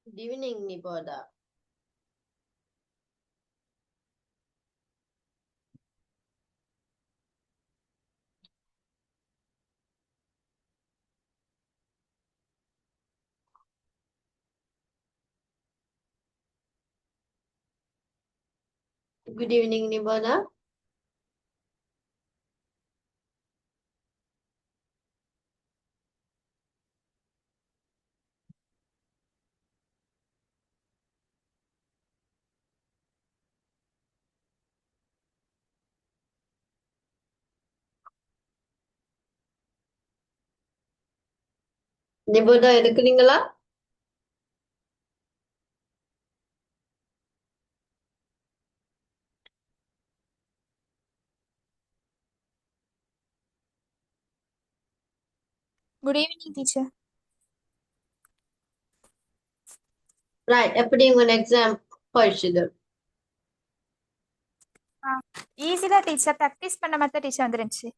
Good evening, Niboda. Good evening, Niboda. Niboda இருக்கிறீங்களா? Good evening, teacher. Right, எப்படி உங்க exam போயிடுச்சுது? Easy தான் teacher. Practice பண்ண மாதிரி டீச்சர் வந்துருந்துச்சு.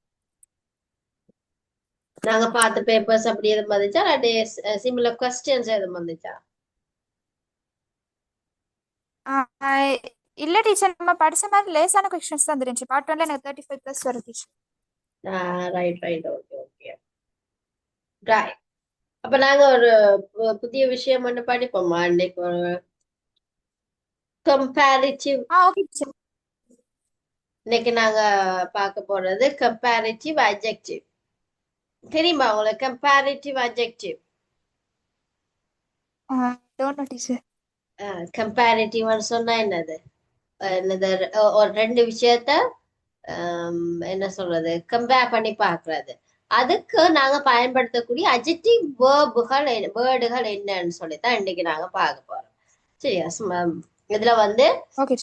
நாங்க பார்த்த பேப்பர்ஸ் அப்படி எதுவும் வந்துச்சா இல்லாட்டி சிமிலர் கொஸ்டின்ஸ் எதுவும் வந்துச்சா? இல்ல டீச்சர், நம்ம படிச்ச மாதிரி லேசான கொஸ்டின்ஸ் தான் வந்துருந்துச்சு. பார்ட் ஒன்ல எனக்கு 35+ வரும் teacher. Right right okay okay right. அப்ப நாங்க ஒரு புதிய விஷயம் ஒன்று படிப்போமா? இன்னைக்கு ஒரு கம்பேரிட்டிவ். Okay teacher. இன்னைக்கு நாங்க பார்க்க போறது கம்பேரிட்டிவ் அட்ஜெக்டிவ். தெரியுமா உங்களுக்கு comparative adjective? Don't know teacher. கம்பேரிட்டிவ்னு சொன்னா என்னது? என்னது ஒரு ரெண்டு விஷயத்த என்ன சொல்றது கம்பேர் பண்ணி பார்க்கிறது. அதுக்கு நாங்க பயன்படுத்தக்கூடிய அட்ஜெக்டிவ் வேர்டுகள் என்னன்னு சொல்லித்தான் இன்னைக்கு நாங்க பார்க்க போறோம். சரியா? இதுல வந்து ஓகே.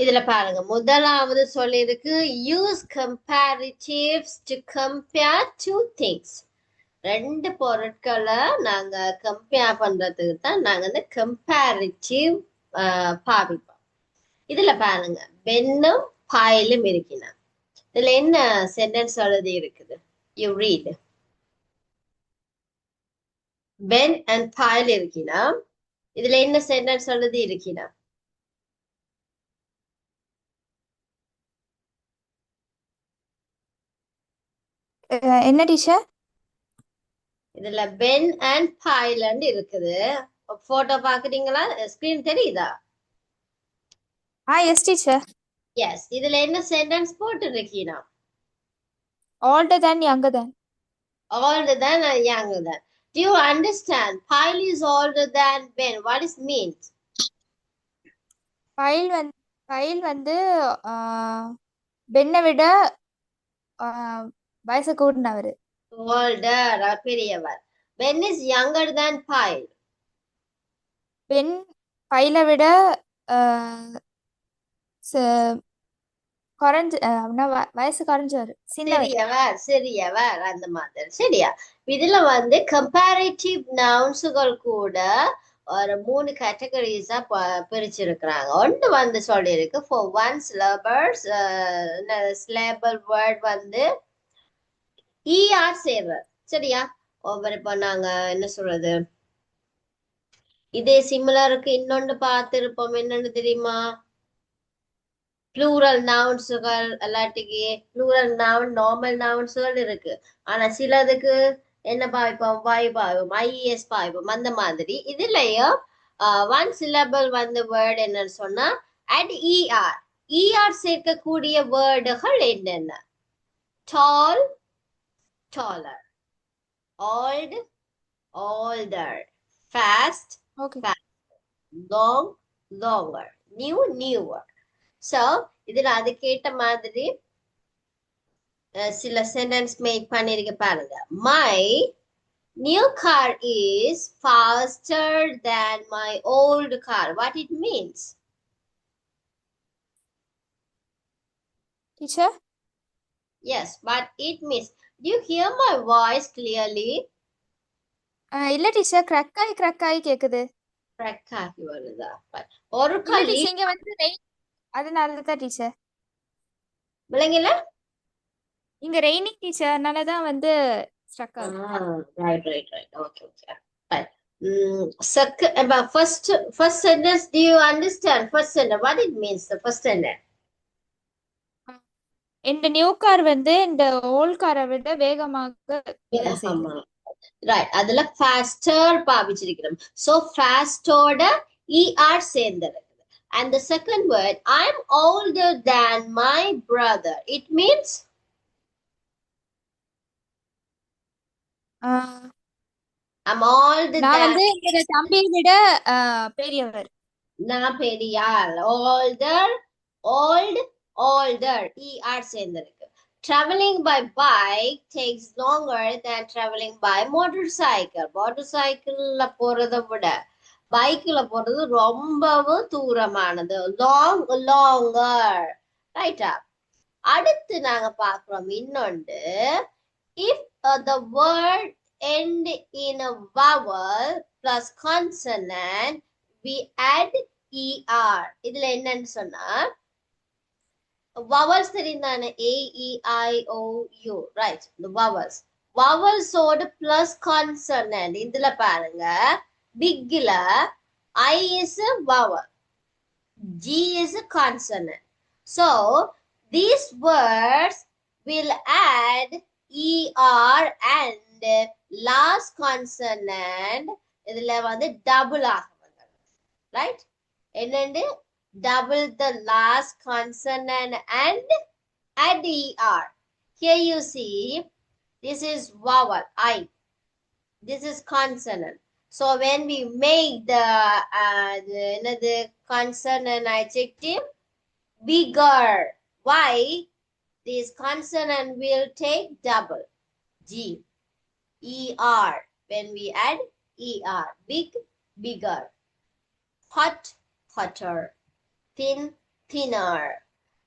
இதுல பாருங்க, முதலாவது சொல்லிருக்கு use comparatives to compare two things. ரெண்டு பொருட்களை நாங்க கம்பேர் பண்றதுக்கு தான் நாங்க இந்த கம்பேரிட்டிவ் பாவிப்போம். இதுல பாருங்க, பென்னும் பாயிலும் இருக்கினா. இதுல என்ன சென்டென்ஸ் எழுதி இருக்குது? You read. Ben and Boyle இருக்கினா. இதுல என்ன சென்டென்ஸ் எழுதி இருக்கினா? என்ன டீச்சர்? இதுல பென் அண்ட் பாயில் இருக்குது. போட்டோ பாக்குறீங்களா? ஸ்கிரீன் தெரியுதா? Yes teacher. எஸ். இதுல என்ன சென்டென்ஸ் போட்டு இருக்கீனா? Older than, younger than. Older than and younger than. Do you understand? Pile is older than Ben. What is means? File வந்து பெண்ணை விட வயசு கூடினவர். Older, பெரியவர். Ben is younger than Pile. பெண் பைலை விட குறைஞ்ச வயசு குறைஞ்சவர், சின்னவர். சிறியவர் அந்த மாதிரி. சரியா? இதுல வந்து கம்பேரிட்டிவ் நவுன்ஸுகள் கூட ஒரு 3 கேட்டகரிஸா பிரிச்சிருக்கிறாங்க. ஒன்று வந்து சொல்லியிருக்கு ஃபார் ஒன் சிலபர்ஸ் சிலபல் வேர்ட் வந்து ER சேர்வர். சரியா? ஒவ்வொரு இப்போ நாங்க என்ன சொல்றது, இதே சிமிலருக்கு இன்னொன்று பார்த்திருப்போம். என்னன்னு தெரியுமா? ப்ளூரல் நவுன்ஸுகள் எல்லாத்துக்கு ப்ளூரல் நவுன் நார்மல் நவுன்ஸுகள் இருக்கு. ஆனா சிலதுக்கு என்ன பாய்ப்போம்? பாய்ப்போம், IES பாய்ப்போம். அந்த மாதிரி இதுலயும் ஒன் சிலபிள் வந்து வேர்டு என்னன்னு சொன்னா அட் ER சேர்க்கக்கூடிய வேர்டுகள் என்னென்ன? Tall, taller. old, older. Fast, okay. faster. Long, longer. New, newer. So இதுல அதுக்கேற்ற மாதிரி சில சென்டென்ஸ் மேக் பண்ணிருக்க பாருங்க. My new car is faster than my old car. What it means? Teacher. Yes, what it means. Do you hear my voice clearly? இல்ல teacher, Greg ஆகி கேக்குது. Crack ஆகி வருதா? ஒரு இல்ல கால் டீச்சர், இங்க வந்து ரெயின், அதனால தான் டீச்சர். விளங்கல? இங்க ரெய்னிங் டீச்சர், அதனால தான் வந்து ஸ்ட்ரக் ஆகுது. Right. Okay. Right. First sentence, do you understand? First sentence, what it means, the first sentence? இந்த நியூ கார் வந்து இந்த ஓல்ட் காரை விட வேகமாக வேலை செய்யுது. Right. அதுல faster பாவிச்சிருக்கிறோம். So fastோட er சேர்ந்திருக்கு. And the second word, I'm older than my brother. It means I'm older நான் than. வந்து என்னோட தம்பியை விட பெரியவர். நான் பெரியாள். Older. er சேர்ந்திருக்கு. Traveling by bike takes longer than traveling by motorcycle. Motorcycle போறதை விட பைக்ல போறது ரொம்பவும் தூரமானது. Longer. ரைட்டா? அடுத்து நாங்க பார்க்கிறோம் இன்னொன்று. If the word end in a vowel plus consonant, we add er. இதுல என்னன்னு சொன்னா vowels தெரிந்தானே a e i o u, right? The vowels ஓட plus consonant. இதுல பாருங்க, bigல I is a vowel, G is a consonant. So these words will add er and last consonant இதுல வந்து double ஆகும், right? என்னண்டு double the last consonant and add er. Here you see, this is vowel I, this is consonant. So when we make the consonant adjective bigger, why? This consonant will take double, G, er. When we add er, bigger. Hot, hotter. Thin, thinner.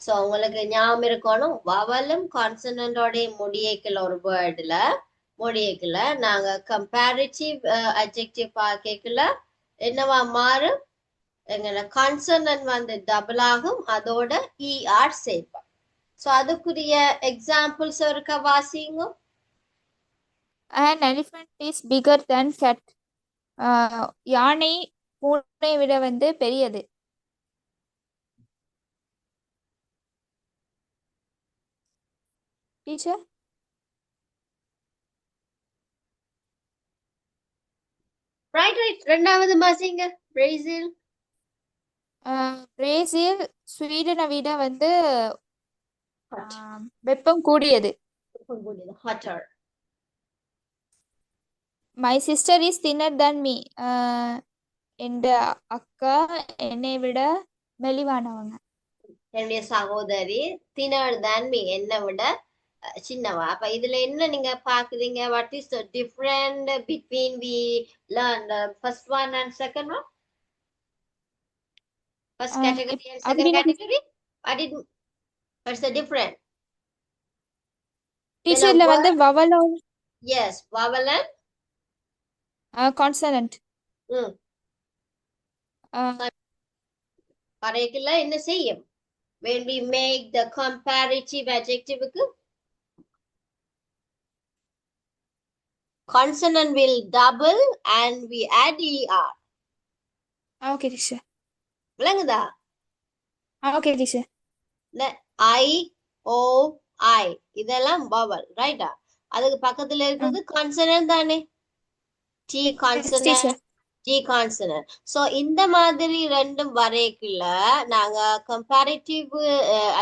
So உங்களுக்கு ஞாபகம் இருக்கணும், வவலும் கான்சனண்டோட முடியக்கல ஒரு வேர்டுல முடியக்கல நாங்க comparative adjective பார்க்கல என்னவா மாறும், எங்களை consonant வந்து டபுள் ஆகும், அதோட er சேர்ப்போம். ஸோ அதுக்குரிய எக்ஸாம்பிள்ஸ் இருக்க வாசிங்க. An elephant is bigger than cat. யானை பூனை விட வந்து பெரியது. Teacher, right. ரெண்டாவது வாசிங்க. பிரேசில். பிரேசில் ஸ்வீடனை விட வந்து வெப்பம் கூடியது. Hotter. My sister is thinner than me. என்ற அக்கா என்னை விட மெலிவானவங்க. என்னுடைய சகோதரி thinner than me, என்னை விட சின்னவா. அப்ப இதுல என்ன நீங்க பாக்குறீங்க? What is the difference between we learned first one and second one? First category and second category? What's the difference? டீச்சர்ல வந்து vowel. Yes, vowel and consonant. பரைக்குள்ள என்ன செய்யும்? When we make the comparative adjective, consonant will double and we add er. Okay teacher. விளங்குதா? Okay teacher. I O I இதெல்லாம் vowel, ரைட்டா? அதுக்கு பக்கத்துல இருக்கிறது consonant தானே? T consonant, G consonant. So இந்த மாதிரி ரெண்டும் வரைக்குள்ள நாங்க comparative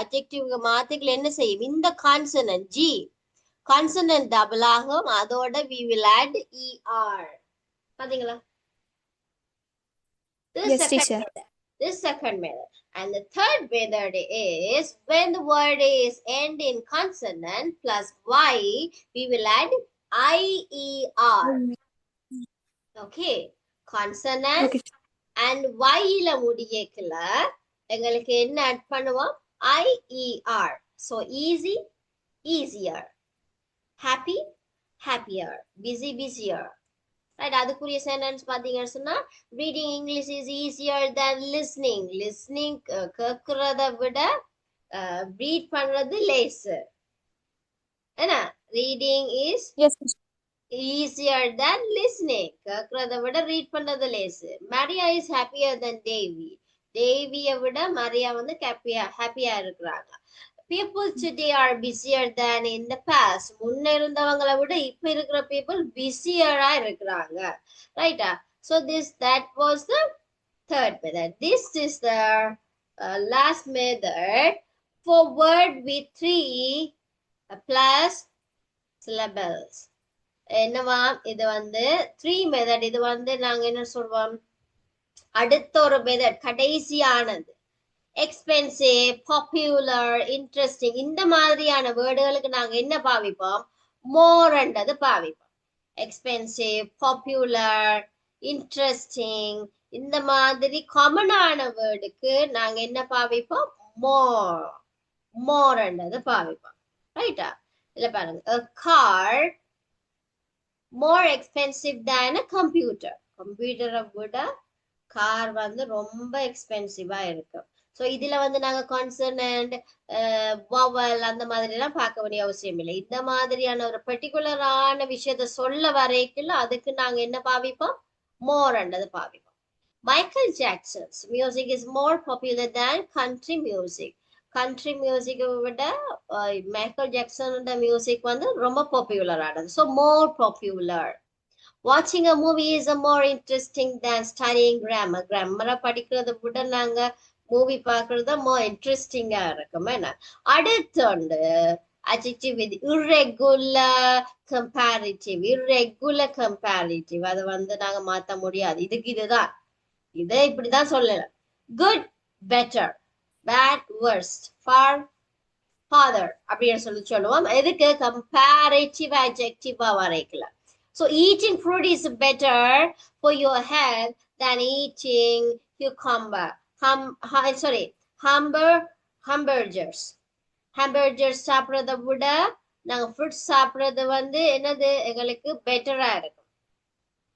adjective மாத்திக்கல என்ன செய்யும்? இந்த consonant G consonant double ஆகும், அதோட we will add er. பாத்தீங்களா? This second method. And the third method is when the word is end in consonant plus y, we will add IER. Okay. Consonant and y la முடியக்கல எங்களுக்கு என்ன add பண்ணுவோம்? IER. So easy, easier. Happy, happier. Busy, busier. Right? அதுக்குரிய sentence பாத்தீங்கன்னு சொன்னா, reading English is easier than listening. Listening கேட்கறத விட read பண்றது லேசு. என்ன? Reading is easier than listening. கேக்குறத விட ரீட் பண்றது லேசு. Maria is happier than Devi. தேவியை விட மரியா வந்து ஹாப்பியா இருக்கிறாங்க. People today are busier than in the past. முன்ன இருந்தவங்களை விட இப்ப இருக்கிற people busier-ஆ இருக்கிறாங்க. Right? So that was the third method. This is the last method for word with 3 plus syllables. என்னவா இது வந்து 3 மெத்தட். இது வந்து நாங்க என்ன சொல்வோம், அடுத்த ஒரு மெத்தட் கடைசியானது. எக்ஸ்பென்சிவ், பாப்புலர், இன்ட்ரெஸ்டிங் இந்த மாதிரியான வேர்டுகளுக்கு நாங்க என்ன பாவிப்போம், மோர்ன்றது பாவிப்போம். எக்ஸ்பென்சிவ், பாப்புலர், இன்ட்ரெஸ்டிங் இந்த மாதிரி காமனான வேர்டுக்கு நாங்க என்ன பாவிப்போம், மோர்ன்றது பாவிப்போம். ரைட்டா? இல்ல பாருங்க, a car more expensive than a computer. கம்ப்யூட்டரை விட கார் வந்து ரொம்ப எக்ஸ்பென்சிவா இருக்கு. ஸோ இதுல வந்து நாங்க கான்சனன்ட், வவல் அந்த மாதிரி எல்லாம் பார்க்க வேண்டிய அவசியம் இல்லை. இந்த மாதிரியான ஒரு பர்டிகுலரான விஷயத்த சொல்ல வரைக்கும் அதுக்கு நாங்க என்ன பாவிப்போம், மோர்ன்றது பாவிப்போம். Michael Jackson's music is more popular than country music. Country மியூசிக்கை விட மைக்கேல் ஜாக்சனோட மியூசிக் வந்து ரொம்ப பாப்புலரானது. So more popular. Watching a movie is a more interesting than studying grammar. Grammar படிக்கிறத விட நாங்க மூவி பார்க்கறது more interesting-ஆ இருக்கும். அடுத்து வந்து adjective with irregular comparative. Irregular comparative அதை வந்து நாங்க மாத்த முடியாது. இதுதான், இதை இப்படிதான் சொல்லலாம். Good, better, bad, worst, far, farther அப்படின்னு சொல்லுவோம். எதுக்கு comparative adjective வரைக்கலாம். So eating fruit is better for your health than eating cucumber. Hamburgers. Hamburgers சாப்பிடுறத விட நாங்க fruit சாப்பிடுறது வந்து என்னது எங்களுக்கு பெட்டரா இருக்கும்.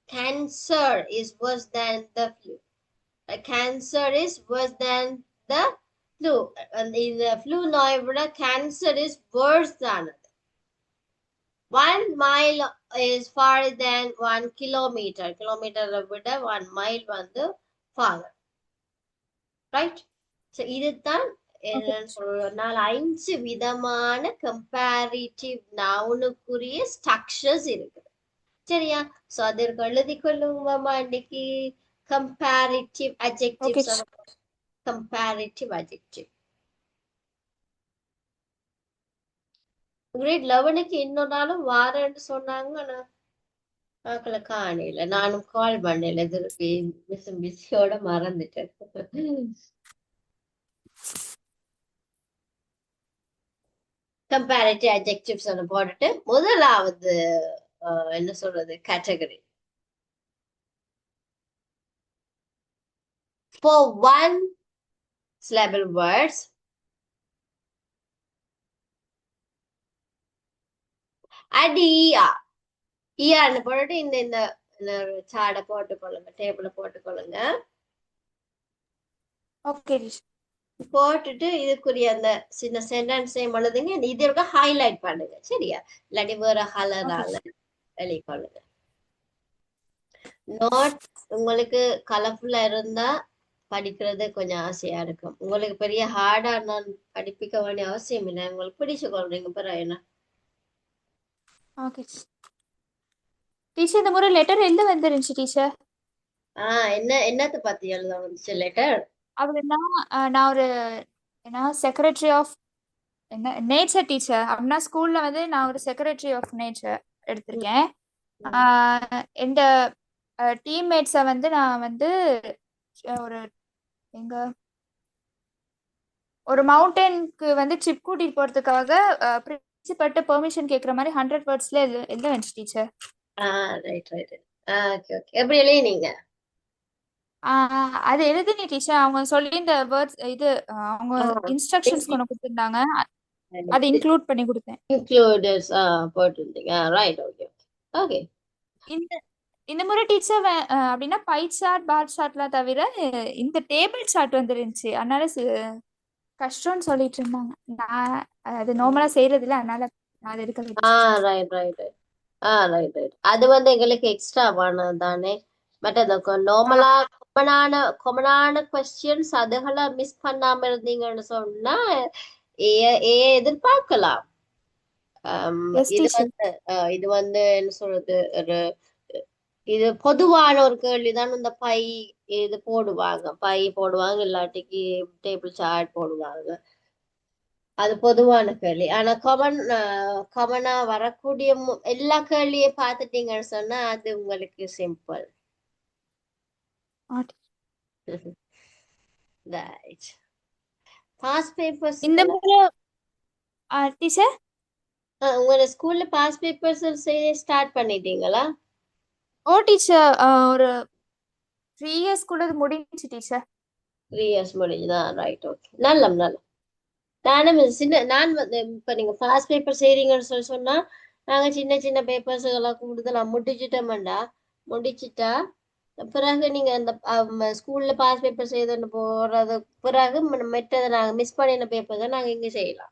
Cancer is worse than the flu. Cancer is worse than the flu. இந்த flu நோயை விட cancer is worse than it. 1 mile is farther than 1 kilometer. Kilometer விட 1 mile வந்து farther. Right? So இதுதான் என்னன்னு சொல்றதுனால 5 விதமான comparative noun-க்குரிய structures இருக்குது. சரியா? So அதற்கு எழுதி கொள்ளுங்கம்மா இன்னைக்கு comparative adjectives. Comparative adjective. Grade 11க்கு இன்னொரு நாளும் வாரன்னு சொன்னாங்க. ஆனா ஆக்களை காணல. நானும் கால் பண்ணல. திருப்பி பிஸியோட மறந்துட்டேன். கம்பேரிட்டிவ் அட்ஜெக்டிவ்ஸ் போட்டுட்டு முதலாவது என்ன சொல்றது category. For 1 syllable words, add er. ஈஆர்னு போட்டுட்டு இந்த சார்ட போட்டுக்கொள்ளுங்க, டேபிள போட்டுக்கொள்ளுங்க. போட்டுட்டு இதுக்குரிய அந்த சின்ன சென்டென்ஸையும் எழுதுங்க. இதோட ஹைலைட் பண்ணுங்க. சரியா? இல்லாட்டி வேற கலரால வெளிக்கொள்ளுங்க. நோட் உங்களுக்கு கலர்ஃபுல்லா இருந்தா படிக்கிறது கொஞ்சம் ஆசையா இருக்கும். உங்களுக்கு பெரிய ஹார்டா நான் படிப்பிக்க வேண்டிய அவசியம் இல்லை. உங்களுக்கு பிடிச்சு கொள்றீங்க பிறகு என்ன. டீச்சர் இந்த முறை லெட்டர் எழுத வந்துருந்துச்சு டீச்சர். என்னத்தை பத்தி எழுத வந்துச்சு லெட்டர்? அப்படின்னா நான் ஒரு செக்ரட்டரி ஆஃப் நேச்சர் டீச்சர். அப்படின்னா ஸ்கூல்ல வந்து நான் ஒரு செக்ரட்டரி ஆஃப் நேச்சர் எடுத்திருக்கேன். எந்த டீம்மேட்ஸை வந்து நான் வந்து ஒரு மவுண்டனுக்கு வந்து ட்ரிப் கூட்டிட்டு போறதுக்காக பிரின்சிபல்ட்ட பெர்மிஷன் கேட்குற மாதிரி 100 வேர்ட்ஸ்ல எழுத வந்துச்சு டீச்சர். எப்படி எழுதினீங்க? அது எழுதுனே டீச்சர். அவங்க சொல்லி இந்த வேர்ட்ஸ் இது அவங்க இன்ஸ்ட்ரக்ஷன்ஸ் கொண்டு கொடுத்திருந்தாங்க. அதை இன்க்ளூட் பண்ணி கொடுத்தேன். இந்த முறை டீச்சர் அப்படின்னா பை சார்ட், பார் சார்ட்லாம் தவிர இந்த டேபிள் சார்ட் வந்துருந்துச்சு. அதனால கஷ்டம்னு சொல்லிட்டு இருந்தாங்க. நான் அது நார்மலா செய்யறது இல்லை, அதனால நான் அது எடுக்க. Right right. அது வந்து எங்களுக்கு எக்ஸ்ட்ராவானது தானே. பட் அந்த ஆ நார்மலா காமனான கொஸ்டின்ஸ் அதுகளை மிஸ் பண்ணாம இருந்தீங்கன்னு சொன்னா ஏ ஏ எதிர்பார்க்கலாம். எஸ் இது டீச்சர். வந்து இது வந்து என்ன சொல்றது, ஒரு இது பொதுவான ஒரு கேள்விதான். இந்த பை இது போடுவாங்க, பை போடுவாங்க, இல்லாட்டிக்கு டேபிள் சார்ட் போடுவாங்க. அது பொதுவான கேள்வி. ஆனா காமனா வரக்கூடிய எல்லா கேள்வியும் பார்த்துட்டீங்கன்னு சொன்னா அது உங்களுக்கு சிம்பிள். ரைட். பாஸ் பேப்பர்ஸ் இந்த முறை டீச்சர் உங்களோட ஸ்கூல்ல பாஸ் பேப்பர்ஸ் செய்ய ஸ்டார்ட் பண்ணிட்டீங்களா? ஓ டீச்சர் ஒரு 3 இயர்ஸ் கூட முடிஞ்சுச்சு டீச்சர். 3 இயர்ஸ் முடிஞ்சுதா? Right, okay. நல்ல நல்ல. நானும் நான் வந்து இப்ப நீங்க பாஸ் பேப்பர் செய்றீங்கன்னு சொன்னா நாங்க சின்ன சின்ன பேப்பர்ஸ் எல்லாம் கூடுதலா முடிச்சிட்டோம்டா. முடிச்சிட்டா பிறகு நீங்க அந்த ஸ்கூல்ல பாஸ் பேப்பர் செய்து போறது பிறகு மெட்டதை நாங்க மிஸ் பண்ணின பேப்பர் தான் நாங்க இங்க செய்யலாம்.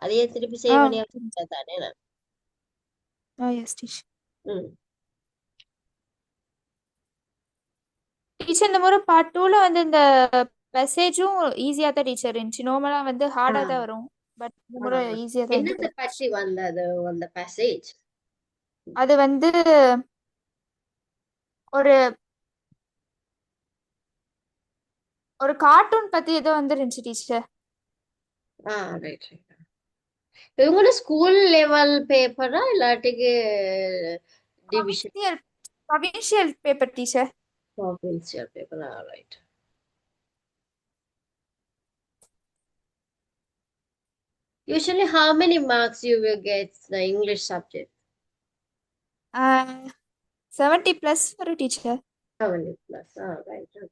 அதையே திருப்பி செய்ய ஆ வேண்டிய அவசியம் தானே நான். S teacher. ம். டீச்சர் இந்த முறை பார்ட் 2ல வந்து இந்த மெசேஜும் ஈஸியாக தான் டீச்சர் இருந்துச்சு. நார்மலாக வந்து ஆ, ஹார்டாக தான் வரும். பட் இந்த ஆ. முறை ஈஸியாக தான் என்னத்தை இருந்தது. பற்றி வந்தது அந்த பேசேஜ்? அது வந்து ஒரு ஒரு கார்ட்டூன் பத்தி ஏதோ வந்துருந்துச்சு டீச்சர். Right right. இவங்களோட ஸ்கூல் லெவல் பேப்பரா இல்லாட்டிக்கு division provincial provincial paper teacher. Provincial பேப்பரா? Right. Usually, how many marks you will get the English subject? 70+ வரும் teacher. 70 plus. Right. Okay.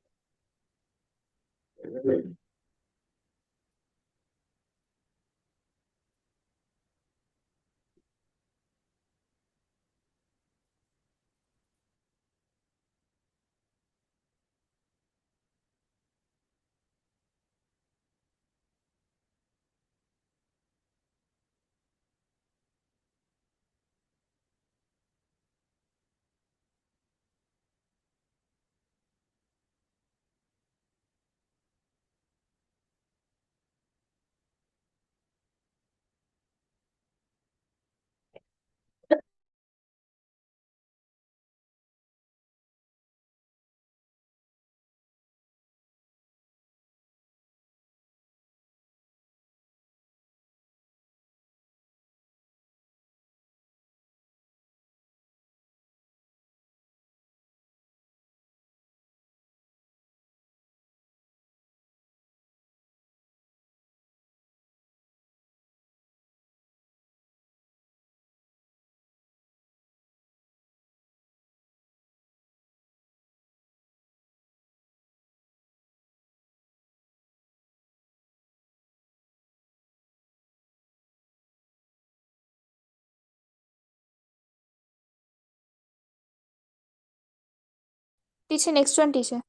Teacher next one teacher.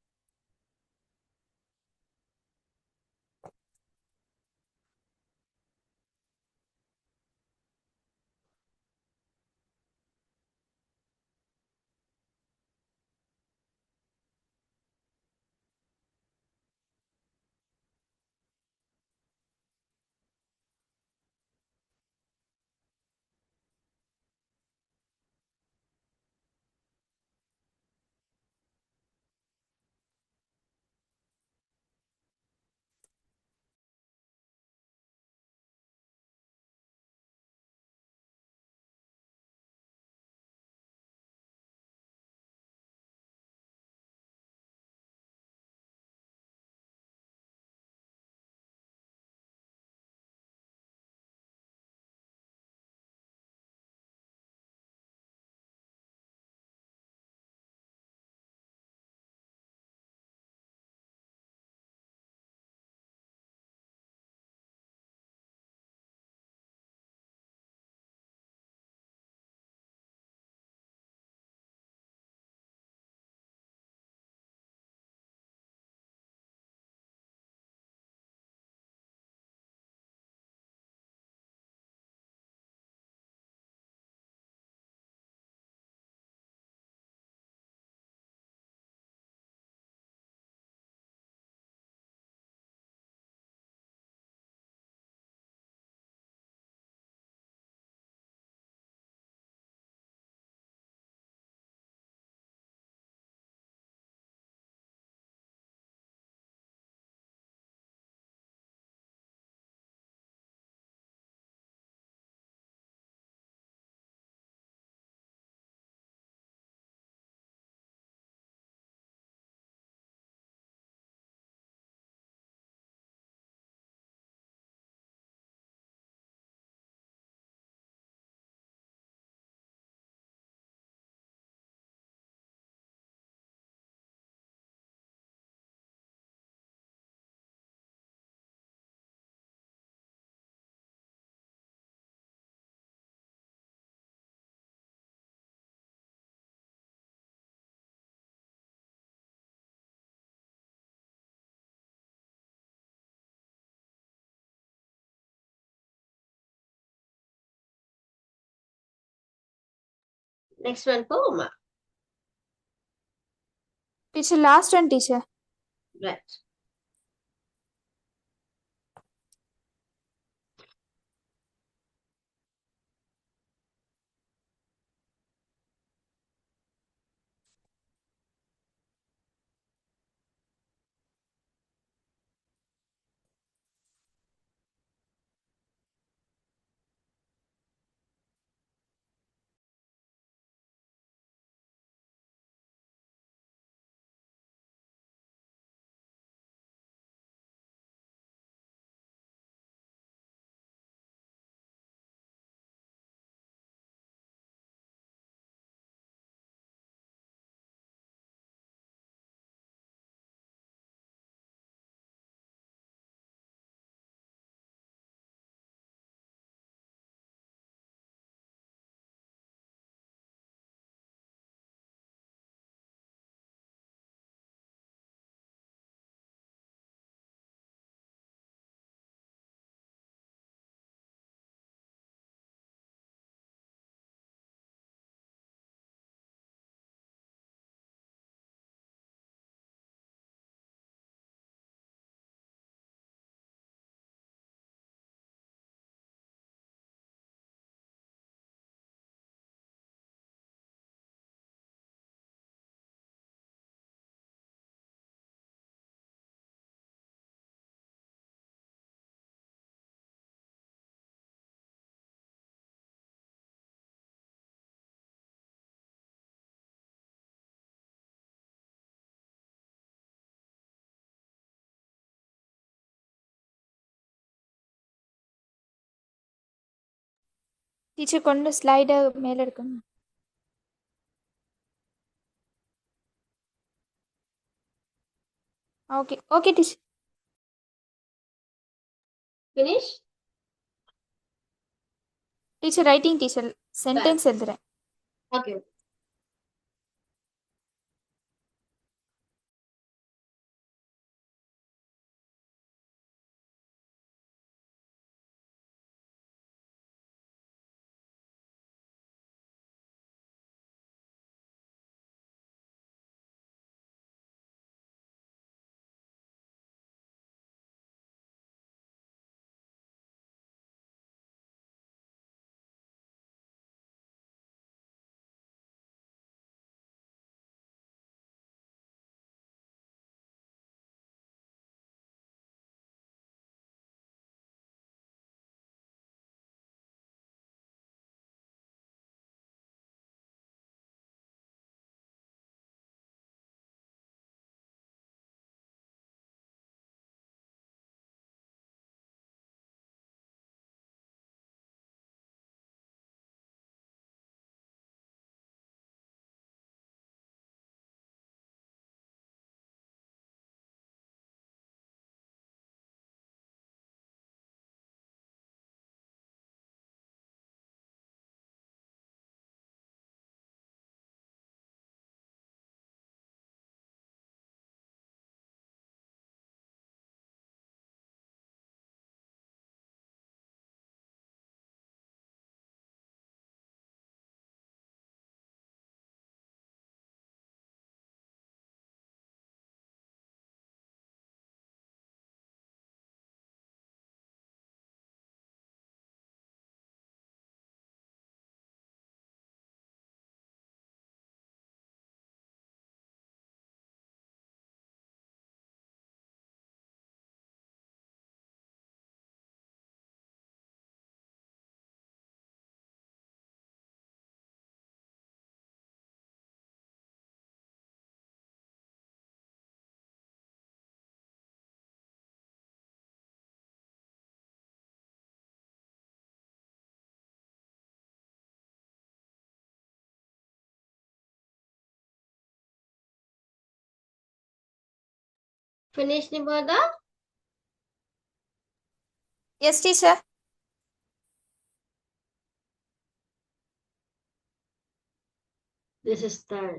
Next one போவோமா? Teacher last one teacher. Right. Teacher கொண்டு ஸ்லைடை மேலே எடுக்கணும். Okay okay teacher. Finish? Teacher writing teacher sentence எழுதுறேன். Okay. Finish Niboda? Yes teacher. This is third.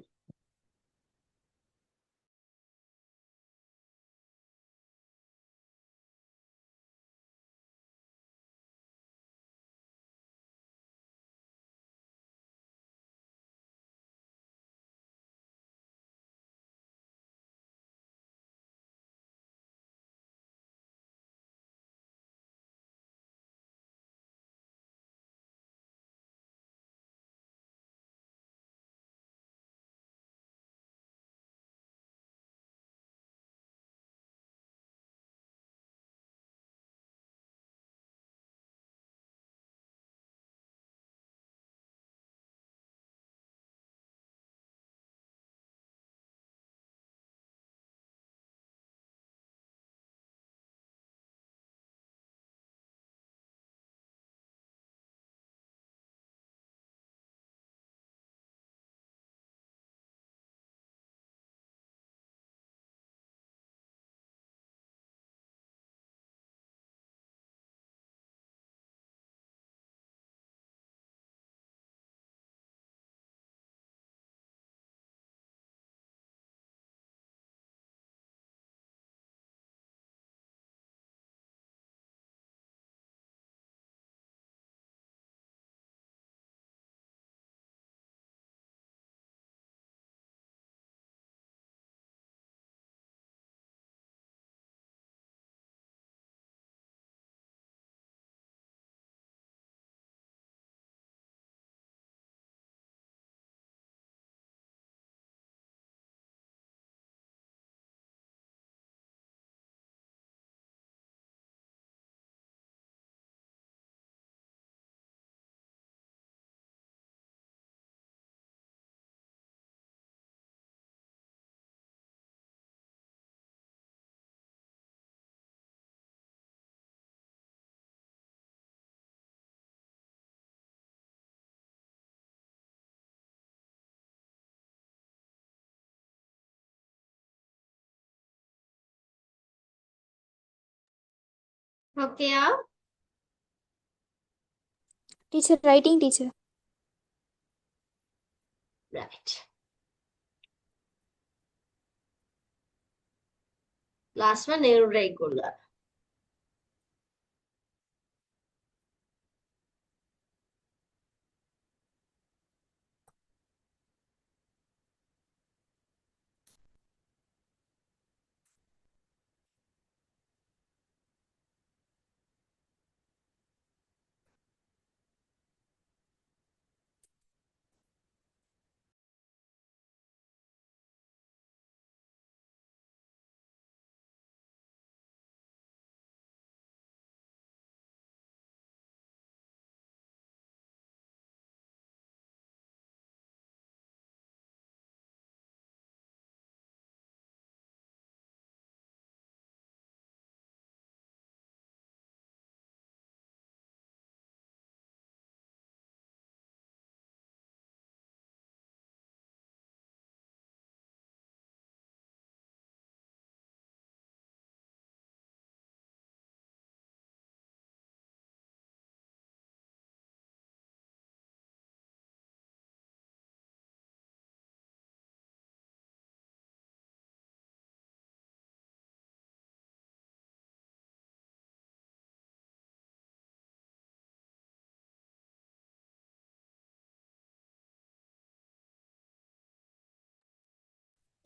ஓகேயா? Teacher writing teacher. Right. Last one நிர்ணயிக்குள்ள.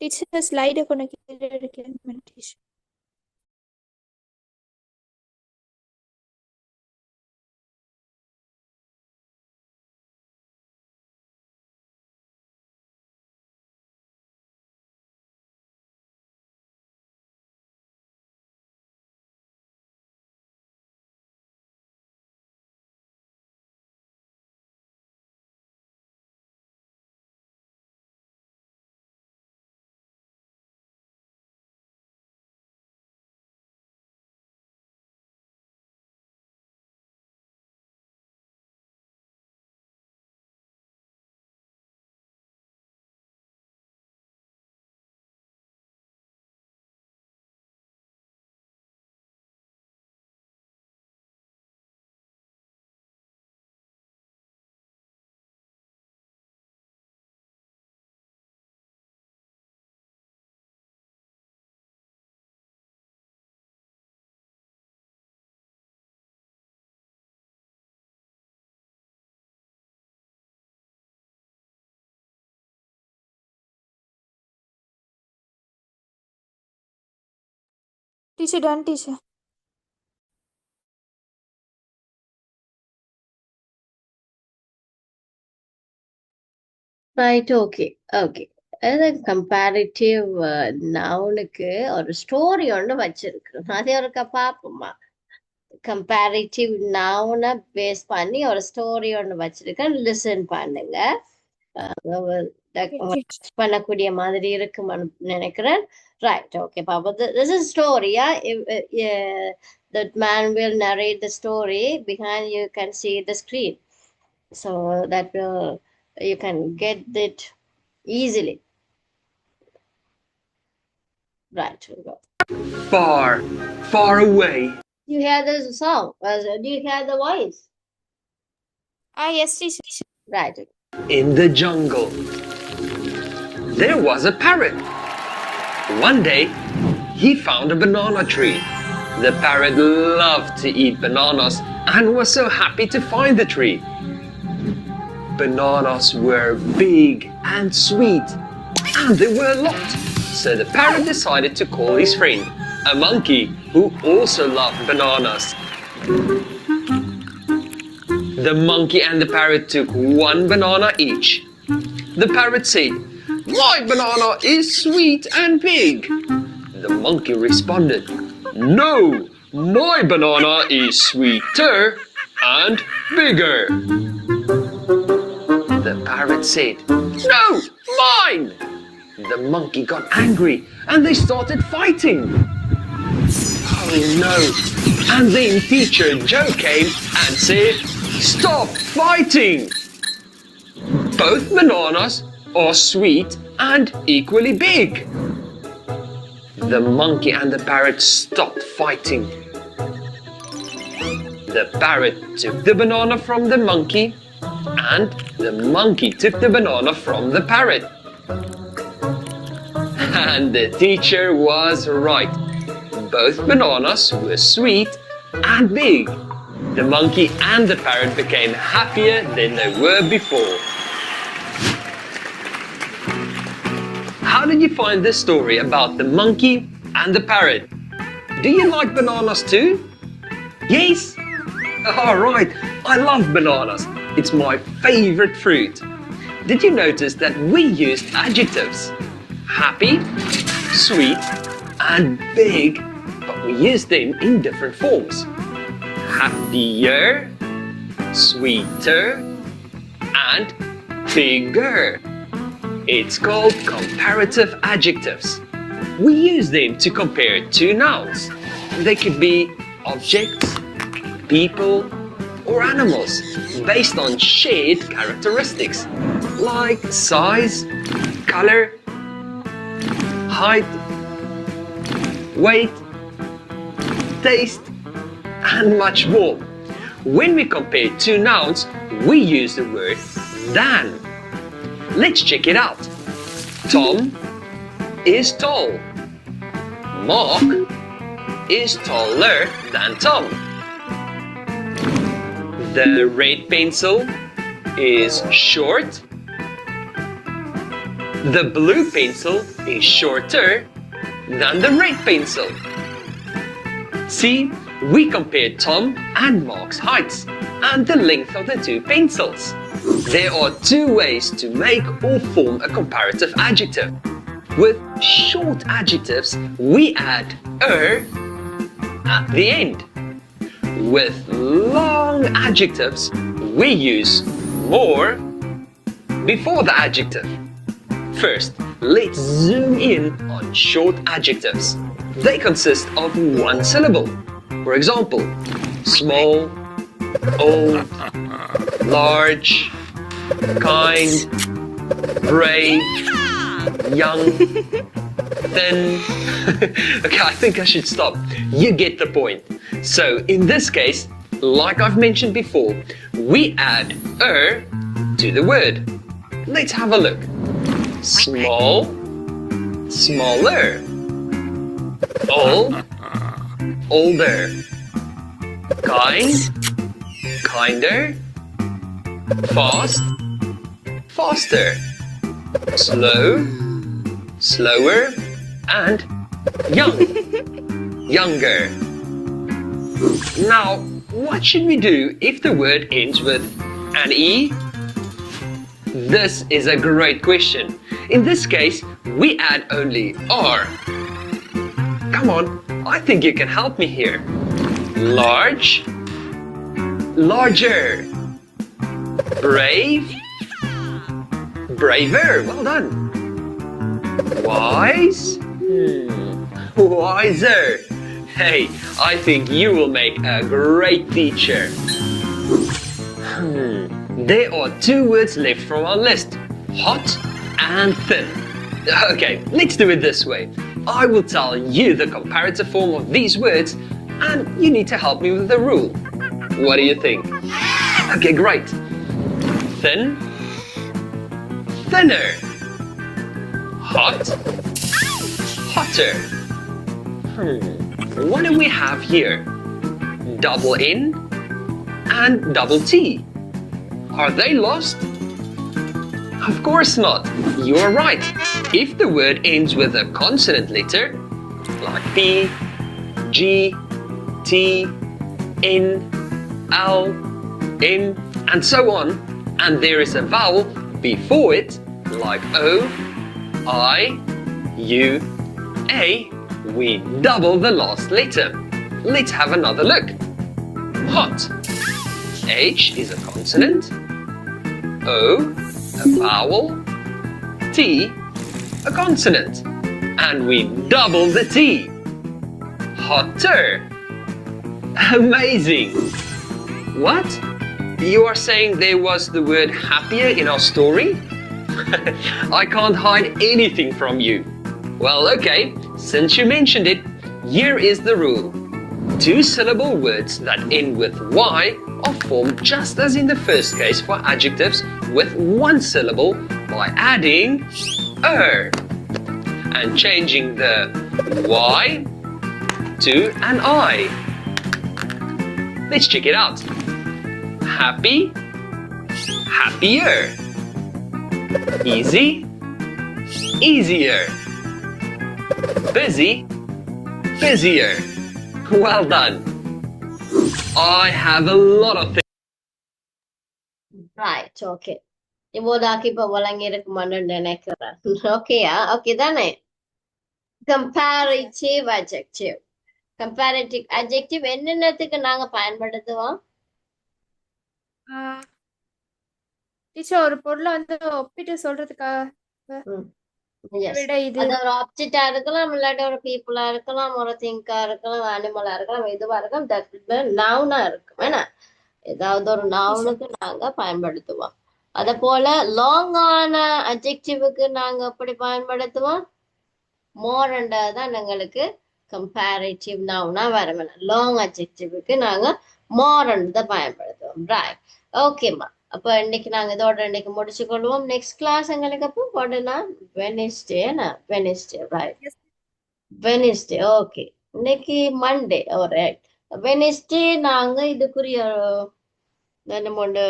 Teacher ஸ்லைடை கொண்டு கீழே எடுக்கிறேன் teacher. Teacher done teacher. Right. Okay okay. Comparative நவுனுக்கு ஒரு story ஒன்று வச்சிருக்கு. அதே ஒருக்கா பார்ப்போமா? கம்பேரிட்டிவ் நவுனை பேஸ் பண்ணி ஒரு ஸ்டோரி ஒன்று வச்சிருக்கேன். லிசன் பண்ணுங்க. பண்ணக்கூடிய மாதிரி இருக்குமான்னு நினைக்கிறேன். ரைட். ஓகே பாப்பா. This is story. That man will narrate the story. Behind you can see the screen, so that will you can get it easily. Right. Far, far away. You hear the song? Do you hear the voice? Yes teacher. Right. In the jungle, there was a parrot. One day, he found a banana tree. The parrot loved to eat bananas and was so happy to find the tree. Bananas were big and sweet, and there were a lot. So the parrot decided to call his friend, a monkey who also loved bananas. The monkey and the parrot took one banana each. The parrot said, "My banana is sweet and big." The monkey responded, "No, my banana is sweeter and bigger." The parrot said, "No, mine." The monkey got angry and they started fighting. Oh no. And then teacher Joe came and said, "Stop fighting! Both bananas are sweet and equally big." The monkey and the parrot stopped fighting. The parrot took the banana from the monkey, and the monkey took the banana from the parrot. And the teacher was right. Both bananas were sweet and big. The monkey and the parrot became happier than they were before. How did you find this story about the monkey and the parrot? Do you like bananas too? Yes? All right, I love bananas. It's my favorite fruit. Did you notice that we used adjectives? Happy, sweet, and big, but we used them in different forms. Happier, sweeter, and bigger. It's called comparative adjectives. We use them to compare two nouns. They could be objects, people, or animals based on shared characteristics like size, color, height, weight, taste, and much more. When we compare two nouns, we use the word than. Let's check it out. Tom is tall. Mark is taller than Tom. The red pencil is short. The blue pencil is shorter than the red pencil. See, we compared Tom and Mark's heights and the length of the two pencils. There are two ways to make or form a comparative adjective. With short adjectives, we add er at the end. With long adjectives, we use more before the adjective. First, let's zoom in on short adjectives. They consist of one syllable. For example, small, old, large, kind, brave, young, thin. Okay, I think I should stop. You get the point. So in this case, like I've mentioned before, we add er to the word. Let's have a look. Small, smaller. Old, older. Kind, kinder. Fast, faster. Slow, slower. And young, younger. Now, what should we do if the word ends with an E? This is a great question. In this case, we add only R. Come on, I think you can help me here. Large, larger. Brave, braver. Well done. Wise, wiser. Hey, I think you will make a great teacher. There are two words left from our list. Hot and thin. Okay, let's do it this way. I will tell you the comparative form of these words and you need to help me with the rule. What do you think? Okay, great. Thin, thinner. Hot, hotter. What do we have here? Double N and double T. Are they lost? Of course not. You're right. If the word ends with a consonant letter, like P, G, T, N, L, M, and so on, and there is a vowel before it, like O, I, U, A, we double the last letter. Let's have another look. Hot. H is a consonant. O, a vowel. T, a consonant. And we double the T. Hotter. Amazing. What? You are saying there was the word happier in our story? I can't hide anything from you. Well, okay, since you mentioned it, here is the rule. Two-syllable words that end with Y are formed just as in the first case for adjectives with one syllable by adding er and changing the Y to an I. Let's check it out. Happy, happier. Easy, easier. Busy, busier. Well done. I have a lot of things. Right, okay. இவ்வளோதாக்கி இப்போ வழங்கியிருக்குமான்னு நினைக்கிறேன். ஓகேயா? Okay தானே? Comparative adjective. Comparative adjective என்னென்னத்துக்கு நாங்க பயன்படுத்துவோம்? Teacher ஒரு பொருளை வந்து ஒப்பிட்டு சொல்றதுக்காக Yes. விட இது அது ஒரு ஆப்ஜெக்டா இருக்கலாம், இல்லாட்டி ஒரு பீப்புளா இருக்கலாம், ஒரு திங்கா இருக்கலாம், அனிமலா இருக்கலாம், இதுவா இருக்கலாம், தட் நவுனா இருக்கும். ஏன்னா ஏதாவது ஒரு நவுனுக்கு நாங்க பயன்படுத்துவோம். அத போல லாங்கான அட்ஜெக்டிவுக்கு நாங்க எப்படி பயன்படுத்துவோம்? மோர்ண்டா தான் எங்களுக்கு கம்பேரிட்டிவ் நவுனா வரும். லாங் அட்ஜெக்டிவுக்கு நாங்க மோர்ண்ட் தான் பயன்படுத்துவோம். ரைட், ஓகேம்மா. அப்ப இன்னைக்கு நாங்க இதோட இன்னைக்கு முடிச்சு கொள்வோம். நெக்ஸ்ட் கிளாஸ் எங்களுக்கு அப்போ போடனா Wednesday, Wednesday, right, Wednesday. Okay, இன்னைக்கு மண்டே. ரைட், வெனஸ்டே நாங்க இதுக்குரிய ரெண்டு மூணு